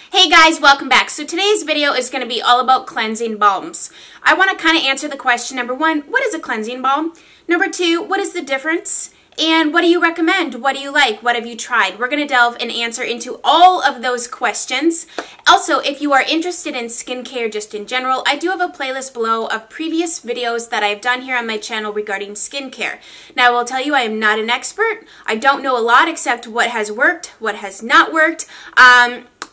Hey guys, welcome back. So today's video is going to be all about cleansing balms. I want to kind of answer the question, number one, what is a cleansing balm? Number two, what is the difference? And what do you recommend? What do you like? What have you tried? We're going to delve and answer into all of those questions. Also, if you are interested in skincare just in general, I do have a playlist below of previous videos that I've done here on my channel regarding skincare. Now, I will tell you I am not an expert. I don't know a lot except what has worked, what has not worked.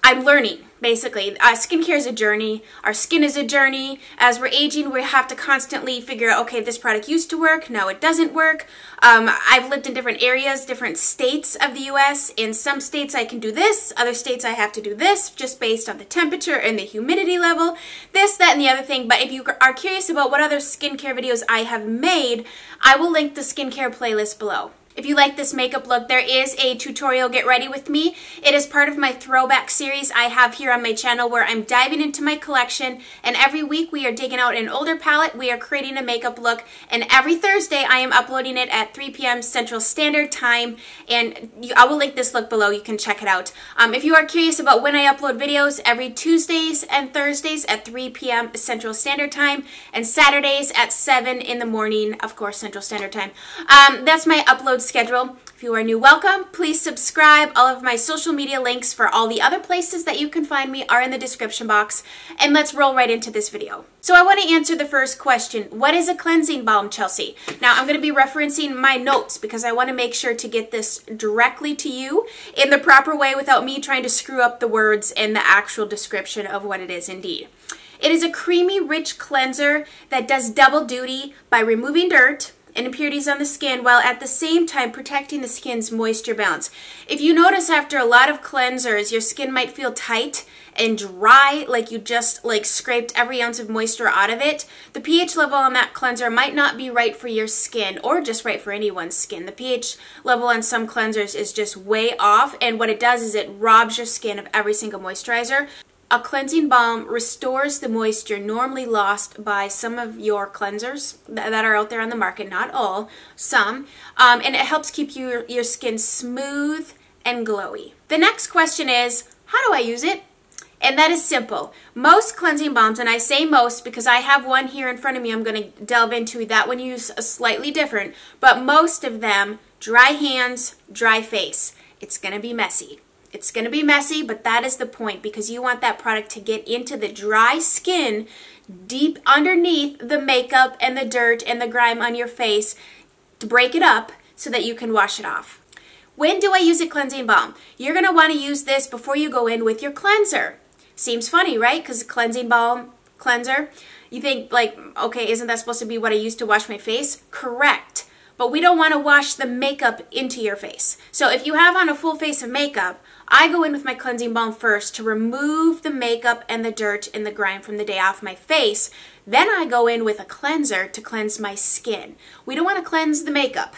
I'm learning, basically. Skincare is a journey. Our skin is a journey. As we're aging, we have to constantly figure out, okay, this product used to work, now it doesn't work. I've lived in different areas, different states of the U.S. In some states I can do this, other states I have to do this, just based on the temperature and the humidity level, this, that, and the other thing. But if you are curious about what other skincare videos I have made, I will link the skincare playlist below. If you like this makeup look, there is a tutorial Get Ready With Me. It is part of my throwback series I have here on my channel where I'm diving into my collection, and every week we are digging out an older palette, we are creating a makeup look, and every Thursday I am uploading it at 3 p.m. Central Standard Time, and I will link this look below. You can check it out. If you are curious about when I upload videos, every Tuesdays and Thursdays at 3 p.m. Central Standard Time, and Saturdays at 7 in the morning, of course, Central Standard Time. That's my upload schedule. If you are new, welcome. Please subscribe. All of my social media links for all the other places that you can find me are in the description box. And let's roll right into this video. So I want to answer the first question. What is a cleansing balm, Chelsea? Now I'm going to be referencing my notes because I want to make sure to get this directly to you in the proper way without me trying to screw up the words and the actual description of what it is indeed. It is a creamy, rich cleanser that does double duty by removing dirt and impurities on the skin while at the same time protecting the skin's moisture balance. If you notice after a lot of cleansers, your skin might feel tight and dry, like you just scraped every ounce of moisture out of it. The pH level on that cleanser might not be right for your skin or just right for anyone's skin. The pH level on some cleansers is just way off, and what it does is it robs your skin of every single moisturizer. A cleansing balm restores the moisture normally lost by some of your cleansers that are out there on the market, not all, some, and it helps keep your skin smooth and glowy. The next question is, how do I use it? And that is simple. Most cleansing balms, and I say most because I have one here in front of me I'm going to delve into, that one use a slightly different, but most of them, dry hands, dry face. It's going to be messy. It's going to be messy, but that is the point because you want that product to get into the dry skin deep underneath the makeup and the dirt and the grime on your face to break it up so that you can wash it off. When do I use a cleansing balm? You're going to want to use this before you go in with your cleanser. Seems funny, right? Because cleansing balm, cleanser, you think like, okay, isn't that supposed to be what I use to wash my face? Correct. But we don't want to wash the makeup into your face. So if you have on a full face of makeup, I go in with my cleansing balm first to remove the makeup and the dirt and the grime from the day off my face. Then I go in with a cleanser to cleanse my skin. We don't want to cleanse the makeup.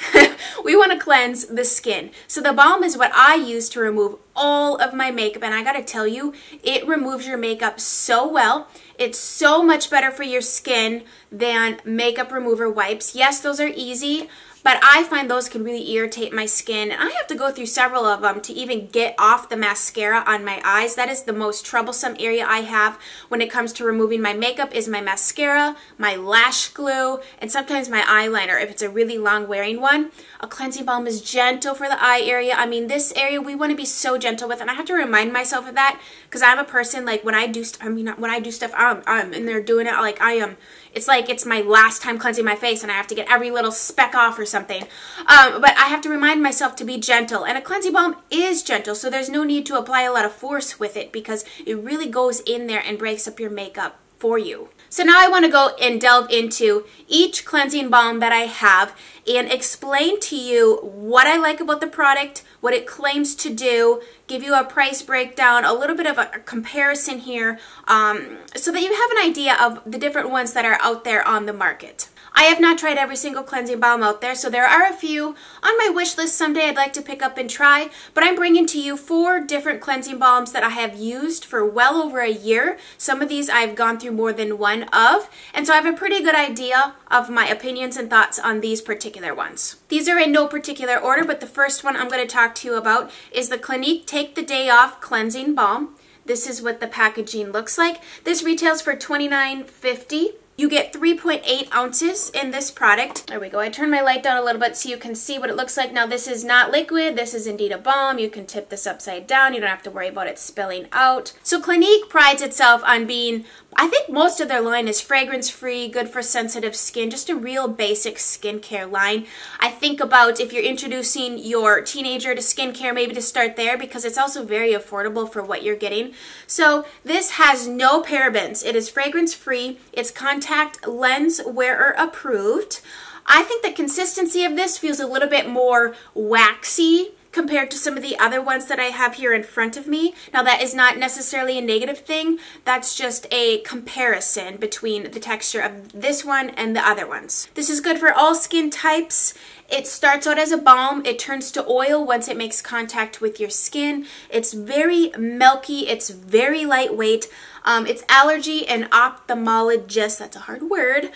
We want to cleanse the skin. So the balm is what I use to remove all of my makeup. And I got to tell you, it removes your makeup so well. It's so much better for your skin than makeup remover wipes. Yes, those are easy, but I find those can really irritate my skin. And I have to go through several of them to even get off the mascara on my eyes. That is the most troublesome area I have when it comes to removing my makeup is my mascara, my lash glue, and sometimes my eyeliner if it's a really long wearing one. A cleansing balm is gentle for the eye area. I mean, this area we want to be so gentle with, and I have to remind myself of that because I'm a person like when I do stuff, I'm in there doing it like I am. It's like it's my last time cleansing my face and I have to get every little speck off or something. But I have to remind myself to be gentle. And a cleansing balm is gentle, so there's no need to apply a lot of force with it because it really goes in there and breaks up your makeup for you. So now I want to go and delve into each cleansing balm that I have and explain to you what I like about the product, what it claims to do, give you a price breakdown, a little bit of a comparison here, so that you have an idea of the different ones that are out there on the market. I have not tried every single cleansing balm out there, so there are a few on my wish list someday I'd like to pick up and try, but I'm bringing to you 4 different cleansing balms that I have used for well over a year. Some of these I've gone through more than one of, and so I have a pretty good idea of my opinions and thoughts on these particular ones. These are in no particular order, but the first one I'm going to talk to you about is the Clinique Take the Day Off Cleansing Balm. This is what the packaging looks like. This retails for $29.50. You get 3.8 ounces in this product. There we go. I turned my light down a little bit so you can see what it looks like. Now this is not liquid. This is indeed a balm. You can tip this upside down. You don't have to worry about it spilling out. So Clinique prides itself on being, I think most of their line is fragrance-free, good for sensitive skin, just a real basic skincare line. I think about if you're introducing your teenager to skincare, maybe to start there, because it's also very affordable for what you're getting. So this has no parabens. It is fragrance-free. It's contact lens wearer approved. I think the consistency of this feels a little bit more waxy compared to some of the other ones that I have here in front of me. Now that is not necessarily a negative thing. That's just a comparison between the texture of this one and the other ones. This is good for all skin types. It starts out as a balm. It turns to oil once it makes contact with your skin. It's very milky. It's very lightweight. It's allergy and ophthalmologist, that's a hard word,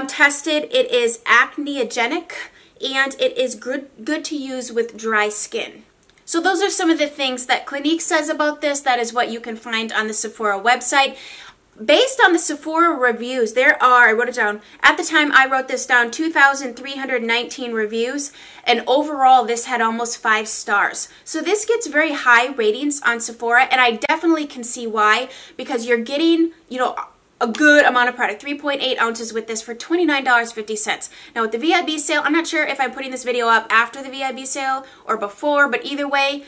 tested. It is acneogenic, and it is good to use with dry skin. So those are some of the things that Clinique says about this. That is what you can find on the Sephora website. Based on the Sephora reviews, there are, I wrote it down, at the time I wrote this down, 2,319 reviews, and overall this had almost 5 stars. So this gets very high ratings on Sephora, and I definitely can see why, because you're getting, you know, a good amount of product, 3.8 ounces with this for $29.50. Now with the VIB sale, I'm not sure if I'm putting this video up after the VIB sale or before, but either way,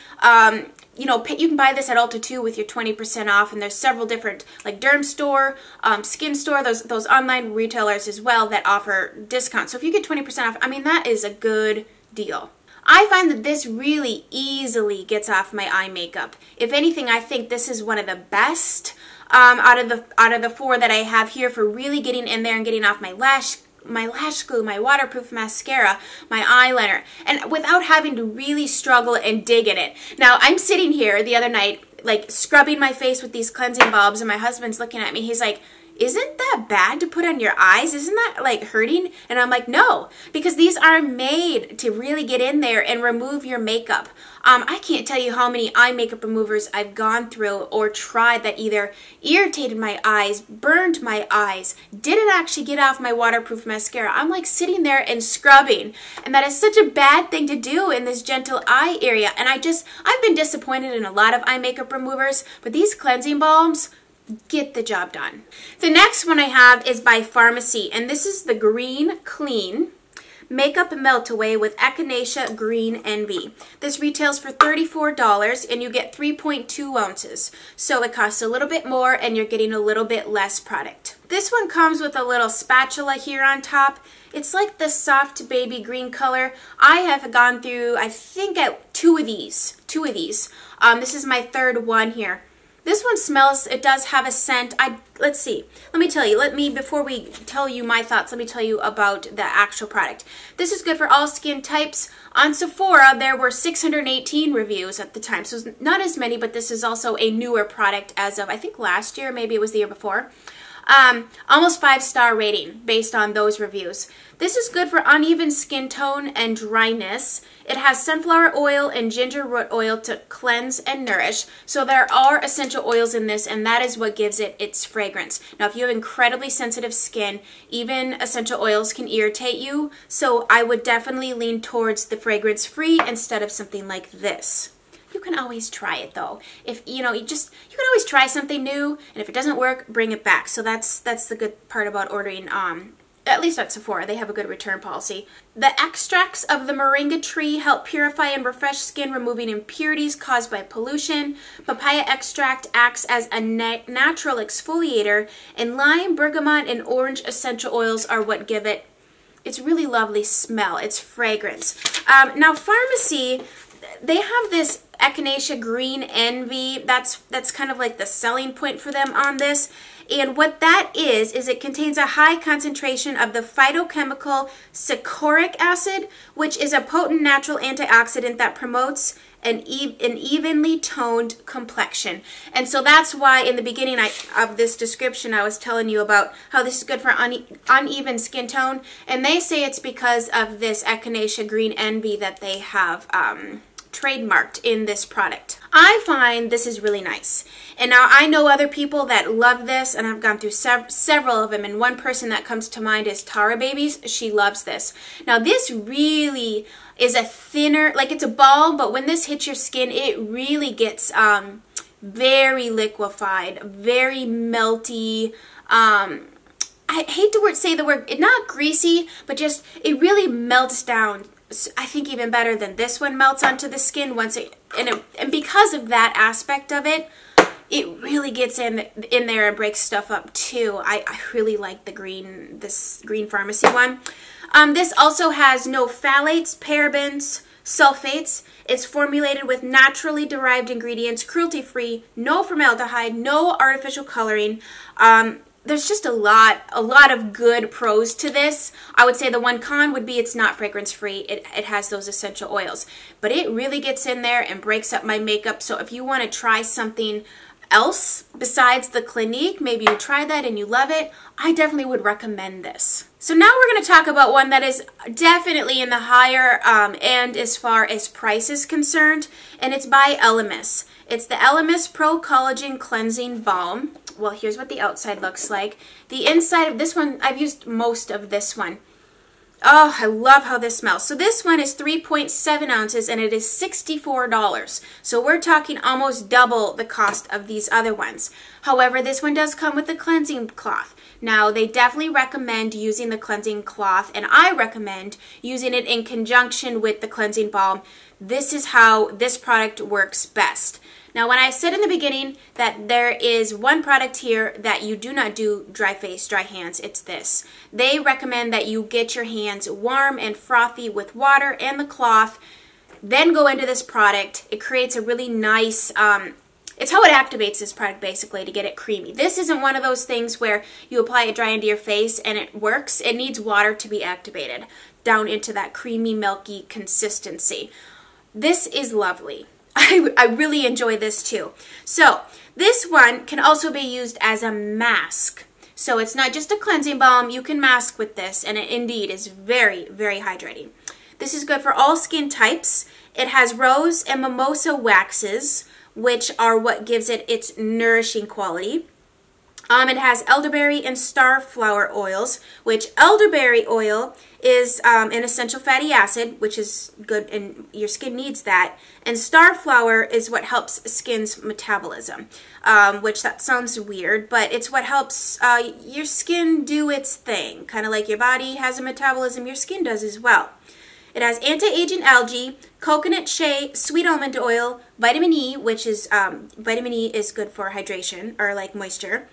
you know, you can buy this at Ulta too with your 20% off, and there's several different, like Derm Store, Skin Store, those online retailers as well that offer discounts. So if you get 20% off, I mean, that is a good deal. I find that this really easily gets off my eye makeup. If anything, I think this is one of the best out of the 4 that I have here for really getting in there and getting off my lash glue, my waterproof mascara, my eyeliner, and without having to really struggle and dig in it. Now, I'm sitting here the other night, like, scrubbing my face with these cleansing bulbs, and my husband's looking at me. He's like, isn't that bad to put on your eyes? Isn't that like hurting? And I'm like, no, because these are made to really get in there and remove your makeup. I can't tell you how many eye makeup removers I've gone through or tried that either irritated my eyes, burned my eyes, didn't actually get off my waterproof mascara. I'm like sitting there and scrubbing, and that is such a bad thing to do in this gentle eye area. And I've been disappointed in a lot of eye makeup removers, but these cleansing balms get the job done. The next one I have is by Pharmacy, and this is the Green Clean Makeup Melt Away with Echinacea Green Envy. This retails for $34, and you get 3.2 ounces. So it costs a little bit more, and you're getting a little bit less product. This one comes with a little spatula here on top. It's like the soft baby green color. I have gone through, I think, at 2 of these. This is my 3rd one here. This one smells, it does have a scent. Let's see. Let me tell you, before we tell you my thoughts, let me tell you about the actual product. This is good for all skin types. On Sephora, there were 618 reviews at the time, so it's not as many, but this is also a newer product as of, I think, last year, maybe it was the year before. Almost 5-star rating based on those reviews. This is good for uneven skin tone and dryness. It has sunflower oil and ginger root oil to cleanse and nourish. So there are essential oils in this, and that is what gives it its fragrance. Now, if you have incredibly sensitive skin, even essential oils can irritate you. So I would definitely lean towards the fragrance-free instead of something like this. You can always try it though. If you know, you can always try something new, and if it doesn't work, bring it back. So that's the good part about ordering at least at Sephora, they have a good return policy. The extracts of the moringa tree help purify and refresh skin, removing impurities caused by pollution. Papaya extract acts as a natural exfoliator, and lime, bergamot, and orange essential oils are what give it its really lovely smell, its fragrance. Now, Pharmacy, they have this Echinacea Green Envy. That's kind of like the selling point for them on this. And what that is it contains a high concentration of the phytochemical saccharic acid, which is a potent natural antioxidant that promotes an evenly toned complexion. And so that's why in the beginning of this description I was telling you about how this is good for uneven skin tone. And they say it's because of this Echinacea Green Envy that they have trademarked in this product. I find this is really nice. And now I know other people that love this, and I've gone through several of them, and one person that comes to mind is Tara Babies. She loves this. Now this really is a thinner, like it's a balm, but when this hits your skin, it really gets very liquefied, very melty. I hate to say the word, not greasy, but just it really melts down. I think even better than this one melts onto the skin once and because of that aspect of it, it really gets in there and breaks stuff up too. I really like this green pharmacy one. This also has no phthalates, parabens, sulfates. It's formulated with naturally derived ingredients, cruelty-free, no formaldehyde, no artificial coloring. There's just a lot of good pros to this. I would say the one con would be it's not fragrance free. It has those essential oils, but it really gets in there and breaks up my makeup. So if you want to try something else besides the Clinique, maybe you try that and you love it, I definitely would recommend this. So now we're going to talk about one that is definitely in the higher end as far as price is concerned, and it's by Elemis. It's the Elemis Pro Collagen Cleansing Balm. Well, here's what the outside looks like. The inside of this one, I've used most of this one. Oh, I love how this smells. So this one is 3.7 ounces and it is $64. So we're talking almost double the cost of these other ones. However, this one does come with the cleansing cloth. Now, they definitely recommend using the cleansing cloth, and I recommend using it in conjunction with the cleansing balm. This is how this product works best. Now, when I said in the beginning that there is one product here that you do not do dry face, dry hands, it's this. They recommend that you get your hands warm and frothy with water and the cloth, then go into this product. It creates a really nice, it's how it activates this product basically to get it creamy. This isn't one of those things where you apply it dry into your face and it works. It needs water to be activated down into that creamy, milky consistency. This is lovely. I really enjoy this too. So this one can also be used as a mask. So it's not just a cleansing balm. You can mask with this, and it indeed is very, very hydrating. This is good for all skin types. It has rose and mimosa waxes, which are what gives it its nourishing quality. It has elderberry and starflower oils, which elderberry oil is an essential fatty acid, which is good and your skin needs that. And starflower is what helps skin's metabolism, which that sounds weird, but it's what helps your skin do its thing. Kind of like your body has a metabolism, your skin does as well. It has anti-aging algae, coconut shea, sweet almond oil, vitamin E, which is, vitamin E is good for hydration or like moisture.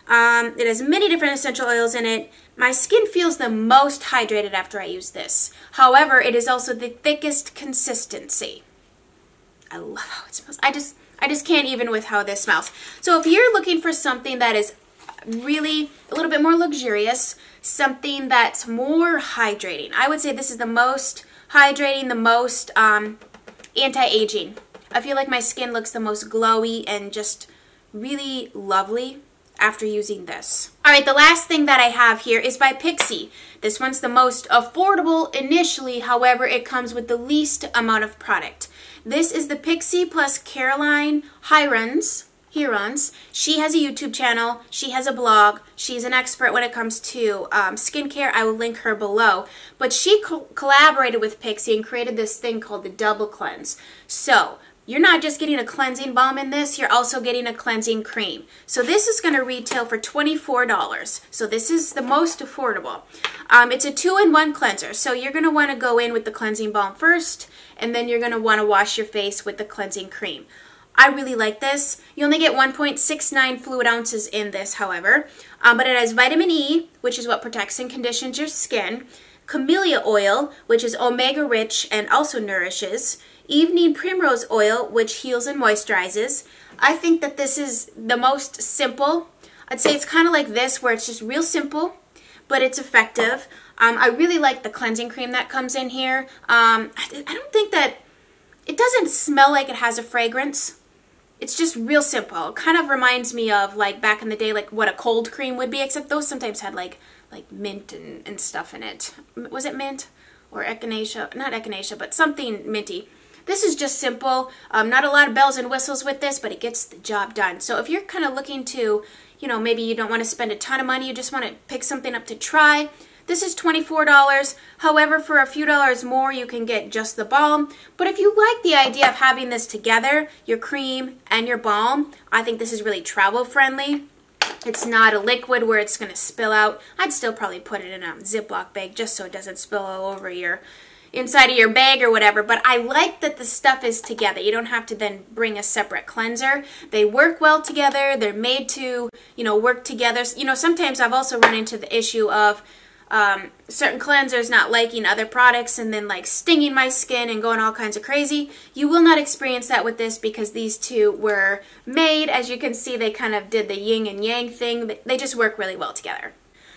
It has many different essential oils in it. My skin feels the most hydrated after I use this. However, it is also the thickest consistency. I love how it smells. I just can't even with how this smells. So if you're looking for something that is really a little bit more luxurious, something that's more hydrating, I would say this is the most hydrating, the most anti-aging. I feel like my skin looks the most glowy and just really lovely after using this. Alright, the last thing that I have here is by Pixie. This one's the most affordable initially, however, it comes with the least amount of product. This is the Pixie plus Caroline Hirons. She has a YouTube channel, she has a blog, she's an expert when it comes to skincare. I will link her below. But she collaborated with Pixie and created this thing called the Double Cleanse. So, you're not just getting a cleansing balm in this, you're also getting a cleansing cream. So this is going to retail for $24. So this is the most affordable. It's a 2-in-1 cleanser. So you're going to want to go in with the cleansing balm first, and then you're going to want to wash your face with the cleansing cream. I really like this. You only get 1.69 fluid ounces in this, however. But it has vitamin E, which is what protects and conditions your skin. Camellia oil, which is omega rich and also nourishes. Evening primrose oil, which heals and moisturizes. I think that this is the most simple. I'd say it's kind of like this, where it's just real simple, but it's effective. I really like the cleansing cream that comes in here. I don't think that, it doesn't smell like it has a fragrance. It's just real simple. It kind of reminds me of like back in the day, like what a cold cream would be, except those sometimes had like mint and stuff in it. Was it mint or echinacea? Not echinacea, but something minty. This is just simple. Not a lot of bells and whistles with this, but it gets the job done. So if you're kind of looking to, you know, maybe you don't want to spend a ton of money, you just want to pick something up to try, this is $24. However, for a few dollars more, you can get just the balm. But if you like the idea of having this together, your cream and your balm, I think this is really travel friendly. It's not a liquid where it's going to spill out. I'd still probably put it in a Ziploc bag just so it doesn't spill all over your inside of your bag or whatever. But I like that the stuff is together. You don't have to then bring a separate cleanser. They work well together. They're made to, you know, work together. You know, sometimes I've also run into the issue of certain cleansers not liking other products and then like stinging my skin and going all kinds of crazy. You will not experience that with this because these two were made, as you can see, they kind of did the yin and yang thing. They just work really well together.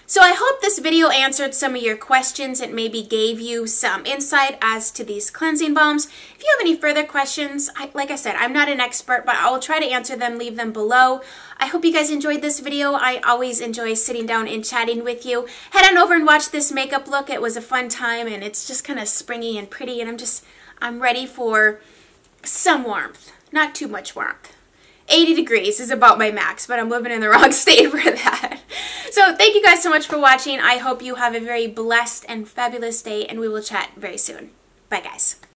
So I hope this video answered some of your questions and maybe gave you some insight as to these cleansing balms. If you have any further questions, like I said, I'm not an expert, but I will try to answer them. Leave them below. I hope you guys enjoyed this video. I always enjoy sitting down and chatting with you. Head on over and watch this makeup look. It was a fun time and it's just kind of springy and pretty, and I'm ready for some warmth, not too much warmth. 80 degrees is about my max, but I'm living in the wrong state for that. So thank you guys so much for watching. I hope you have a very blessed and fabulous day, and we will chat very soon. Bye, guys.